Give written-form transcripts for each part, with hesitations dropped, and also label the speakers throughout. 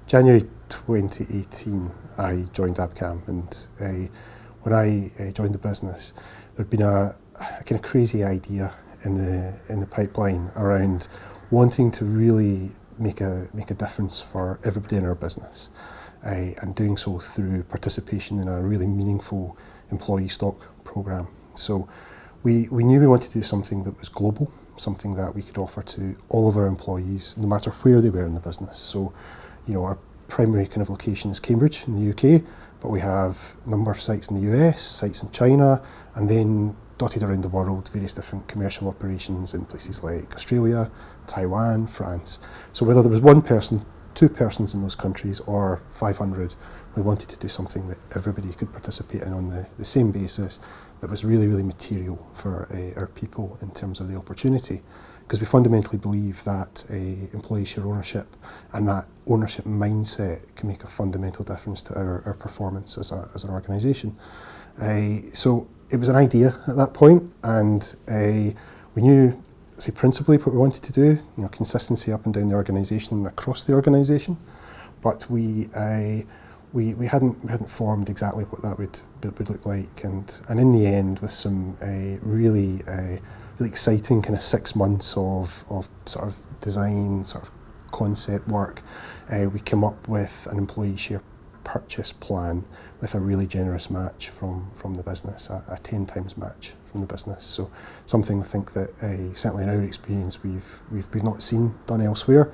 Speaker 1: January 2018, I joined Abcam, and when I joined the business, there'd been a kind of crazy idea in the pipeline around wanting to really make a difference for everybody in our business, and doing so through participation in a really meaningful employee stock program. So we knew we wanted to do something that was global, something that we could offer to all of our employees, no matter where they were in the business. So, our primary kind of location is Cambridge in the UK, but we have a number of sites in the US, sites in China, and then dotted around the world, various different commercial operations in places like Australia, Taiwan, France. So whether there was one person, two persons in those countries, or 500, we wanted to do something that everybody could participate in on the same basis, that was really, really material for our people in terms of the opportunity. Because we fundamentally believe that employee share ownership and that ownership mindset can make a fundamental difference to our performance as an organisation. So it was an idea at that point, and we knew, principally what we wanted to do, consistency up and down the organisation and across the organisation, but we hadn't formed exactly what that would look like, and in the end, with some really exciting kind of 6 months of sort of design, sort of concept work, we came up with an employee share purchase plan with a really generous match from the business, a 10 times match from the business. So something I think that certainly in our experience we've not seen done elsewhere.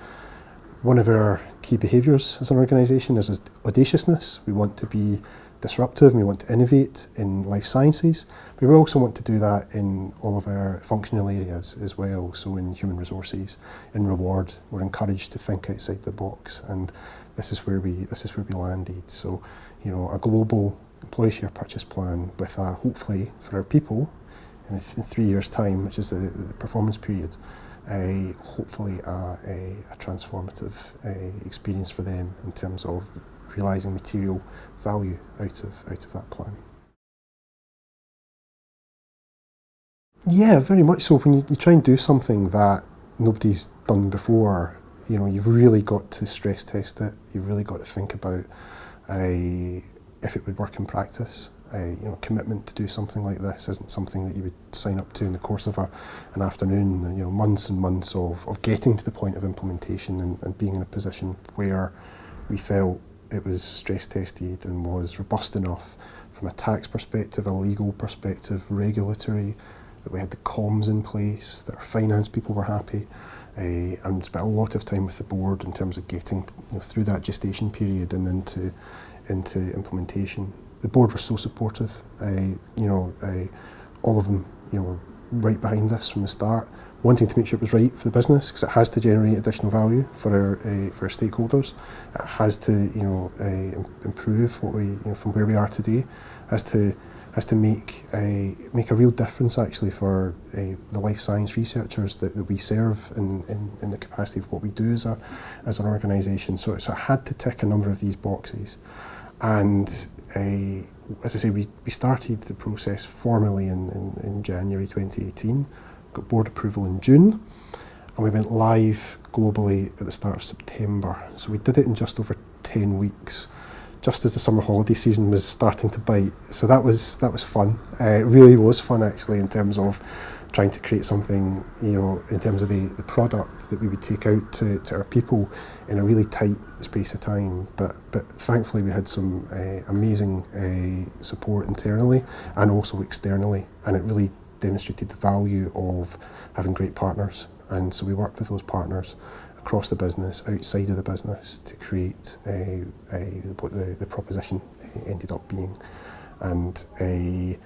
Speaker 1: One of our key behaviours as an organisation is audaciousness. We want to be disruptive and we want to innovate in life sciences, but we also want to do that in all of our functional areas as well. So in human resources, in reward, we're encouraged to think outside the box, and this is where we landed. So, a global employee share purchase plan with hopefully for our people in 3 years' time, which is the performance period, hopefully a transformative experience for them in terms of realising material value out of that plan. Yeah, very much so. When you try and do something that nobody's done before, you've really got to stress test it. You've really got to think about if it would work in practice. Commitment to do something like this isn't something that you would sign up to in the course of an afternoon. Months and months of getting to the point of implementation and being in a position where we felt it was stress tested and was robust enough from a tax perspective, a legal perspective, regulatory, that we had the comms in place, that our finance people were happy, and spent a lot of time with the board in terms of getting through that gestation period and into implementation. The board were so supportive. All of them, were right behind this from the start, wanting to make sure it was right for the business, because it has to generate additional value for our stakeholders. It has to, improve what we, from where we are today. Has to make a real difference actually for the life science researchers that we serve in the capacity of what we do as an organisation. So it had to tick a number of these boxes, and as I say, we started the process formally in January 2018, got board approval in June, and we went live globally at the start of September. So we did it in just over 10 weeks, just as the summer holiday season was starting to bite. So that was fun. It really was fun actually, in terms of trying to create something, in terms of the product that we would take out to our people in a really tight space of time. But thankfully we had some amazing support internally and also externally, and it really demonstrated the value of having great partners. And so we worked with those partners across the business, outside of the business, to create what the proposition ended up being. And I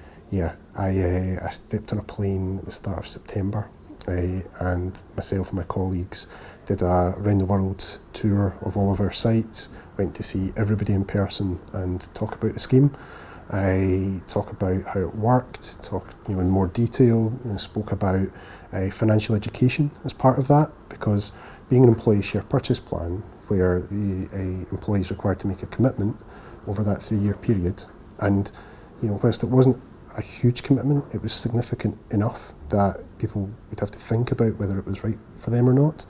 Speaker 1: stepped on a plane at the start of September, and myself and my colleagues did a round the world tour of all of our sites, went to see everybody in person and talk about the scheme. I talk about how it worked, talked in more detail, spoke about financial education as part of that, because being an employee share purchase plan where the employee is required to make a commitment over that 3-year period, and whilst it wasn't a huge commitment, it was significant enough that people would have to think about whether it was right for them or not.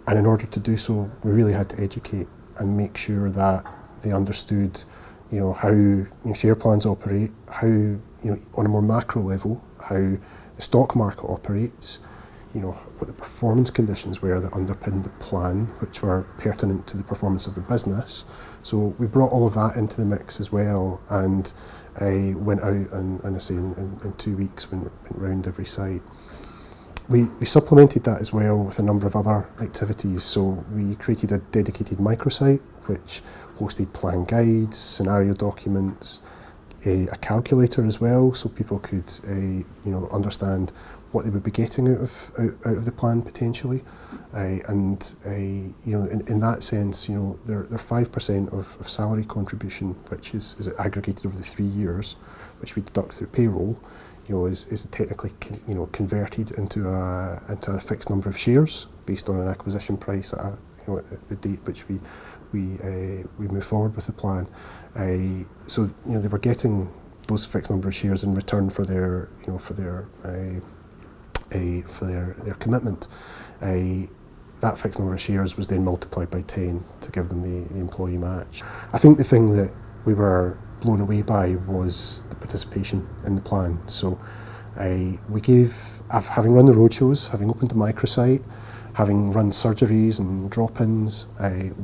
Speaker 1: And in order to do so, we really had to educate and make sure that they understood, how share plans operate, how, on a more macro level, how the stock market operates, what the performance conditions were that underpinned the plan, which were pertinent to the performance of the business. So we brought all of that into the mix as well, and I went out and I say in 2 weeks went round every site. We supplemented that as well with a number of other activities. So we created a dedicated microsite which hosted plan guides, scenario documents, a calculator as well, so people could understand what they would be getting out of the plan potentially, in that sense, they're 5% of salary contribution, which is aggregated over the 3 years, which we deduct through payroll, is technically converted into a fixed number of shares based on an acquisition price at the date which we move forward with the plan. So they were getting those fixed number of shares in return for their commitment. That fixed number of shares was then multiplied by 10 to give them the employee match. I think the thing that we were blown away by was the participation in the plan. So we gave, having run the roadshows, having opened the microsite, having run surgeries and drop-ins,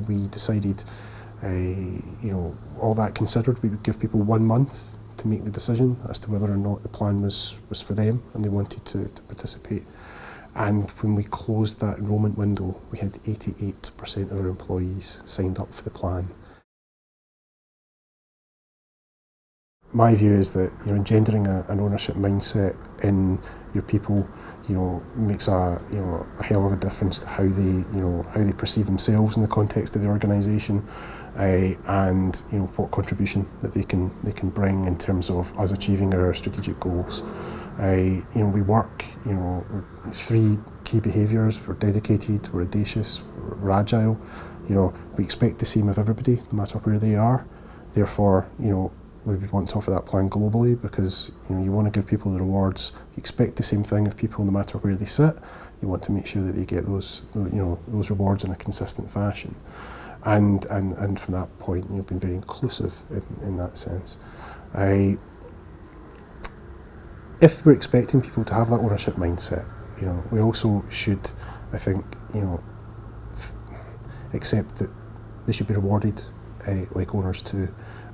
Speaker 1: we decided, all that considered, we would give people 1 month to make the decision as to whether or not the plan was for them and they wanted to participate. And when we closed that enrolment window, we had 88% of our employees signed up for the plan. My view is that engendering an ownership mindset in your people, makes a hell of a difference to how they perceive themselves in the context of the organisation, and what contribution that they can bring in terms of us achieving our strategic goals. We work, we're 3 key behaviours. We're dedicated, we're audacious, we're agile. We expect the same of everybody, no matter where they are. Therefore, we would want to offer that plan globally because you want to give people the rewards. You expect the same thing of people no matter where they sit. You want to make sure that they get those rewards in a consistent fashion. And from that point, been very inclusive in that sense. If we're expecting people to have that ownership mindset, we also should, I think, accept that they should be rewarded like owners too.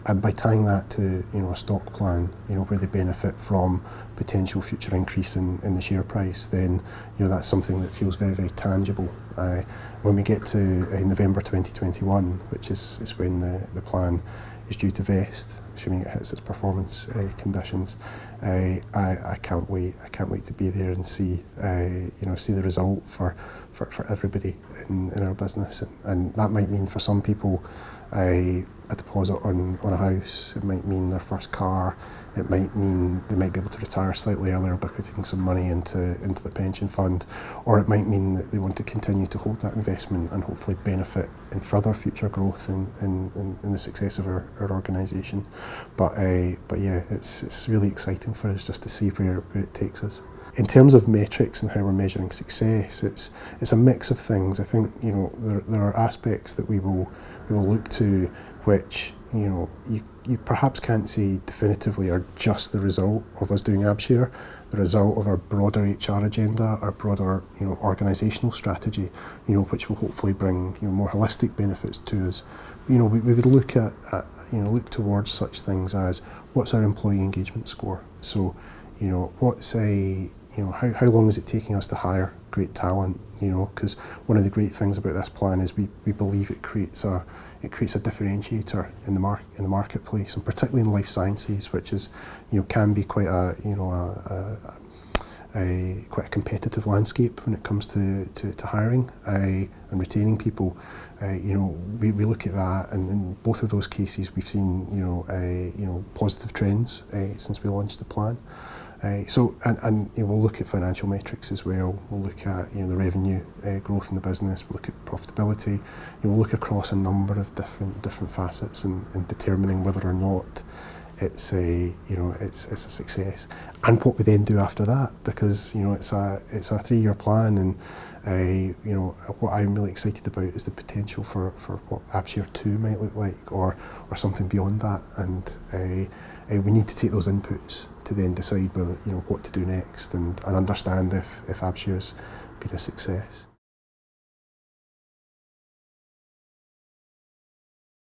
Speaker 1: And by tying that to a stock plan, where they benefit from potential future increase in the share price, then that's something that feels very, very tangible. When we get to November 2021, which is when the plan is due to vest, assuming it hits its performance conditions, I can't wait. I can't wait to be there and see the result for everybody in our business, and that might mean for some people a deposit on a house. It might mean their first car. It might mean they might be able to retire slightly earlier by putting some money into the pension fund, or it might mean that they want to continue to hold that investment and hopefully benefit in further future growth in the success of our organisation. But yeah, it's really exciting for us just to see where it takes us. In terms of metrics and how we're measuring success, it's a mix of things. I think there are aspects that we will look to which you perhaps can't say definitively are just the result of us doing AbShare, the result of our broader HR agenda, our broader organisational strategy, which will hopefully bring more holistic benefits to us. We would look at look towards such things as what's our employee engagement score. So what's how long is it taking us to hire great talent? Because one of the great things about this plan is we believe it creates a differentiator in the marketplace, and particularly in life sciences, which is can be quite quite a competitive landscape when it comes to hiring and retaining people. We look at that, and in both of those cases we've seen positive trends since we launched the plan. We'll look at financial metrics as well. We'll look at the revenue growth in the business. We'll look at profitability. We'll look across a number of different facets in determining whether or not it's a it's a success. And what we then do after that, because it's a 3-year plan, and what I'm really excited about is the potential for what AbShare 2 might look like, or something beyond that. And we need to take those inputs to then decide whether what to do next, and understand if AbShare's been a success.